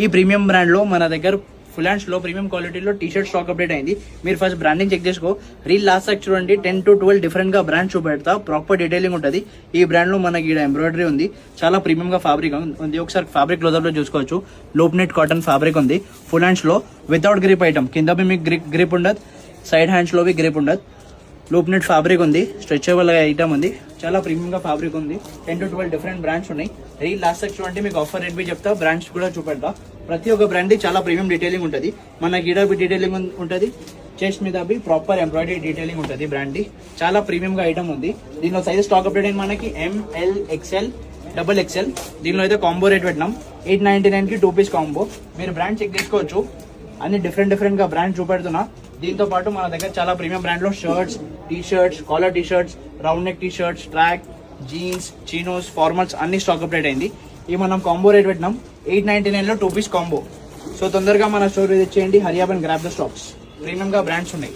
ఈ premium brand లో మన దగ్గర ఫుల్ అండ్ స్లో ప్రీమియం క్వాలిటీలో టీ షర్ట్ స్టాక్ అప్డేట్ అయింది. మీరు ఫస్ట్ బ్రాండింగ్ చెక్ చేసుకో. రీల్ లాస్ట్ సైడ్ చూడండి 10 to 12 డిఫరెంట్ గా బ్రాండ్ చూపెడతా. ప్రాపర్ డీటెయిలింగ్ ఉంటుంది. ఈ బ్రాండ్ లో మనకి ఇక్కడ ఎంబ్రాయిడరీ ఉంది. చాలా ప్రీమియం గా ఫ్యాబ్రిక్ ఉంది. ఒకసారి ఫ్యాబ్రిక్ క్లోజర్ లో చూసుకోవచ్చు. లూప్ నెట్ కాటన్ ఫ్యాబ్రిక్ ఉంది. ఫుల్ హ్యాండ్స్ లో వితౌట్ గ్రిప్ ఐటమ్. కింద మీకు గ్రిప్ ఉండదు, సైడ్ హ్యాండ్స్ లో గ్రిప్ ఉండదు. లూప్ నెట్ ఫ్యాబ్రిక్ ఉంది. స్ట్రెచబుల్ ఐటమ్ ఉంది. చాలా ప్రీమియం గా ఫ్యాబ్రిక్ ఉంది. 10 to 12 డిఫరెంట్ బ్రాండ్స్ ఉన్నాయి. రీల్ లాస్ట్ సెక్షన్ అంటే మీకు ఆఫర్ రేట్ బి చెప్తా, బ్రాండ్స్ కూడా చూపెడతా. ప్రతి ఒక్క బ్రాండ్ చాలా ప్రీమియం డీటెయిలింగ్ ఉంటుంది. మన గిడ బి డీటెయిలింగ్ ఉంటుంది. చెస్ట్ మీద బి ప్రాపర్ ఎంబ్రాయిడరీ డీటెయిలింగ్ ఉంటుంది. బ్రాండ్ చాలా ప్రీమియం గా ఐటమ్ ఉంది. దీనిలో సైజ్ స్టాక్ అప్డేట్ అయింది మనకి ML XL XXL. దీనిలో అయితే కాంబో రేట్ పెట్టినాం 899 కి 2 పీస్ కాంబో. మీరు బ్రాండ్ చెక్ చేసుకోవచ్చు. అన్ని డిఫరెంట్ గా బ్రాండ్ చూపెడుతున్నా. దీంతో పాటు మన దగ్గర చాలా ప్రీమియం బ్రాండ్ లో shirts, T shirts, collar T shirts, round neck T shirts, track, jeans, chinos, formals అన్ని స్టాక్ అప్డేట్ అయింది. ఇవి మనం కాంబో రేట్ పెట్టినాం 899 లో 2 పీస్ కాంబో. సో తొందరగా మన స్టోర్ విజిట్ చేయండి. Hari up and grab the stocks. Premium గా బ్రాండ్స్ ఉన్నాయి.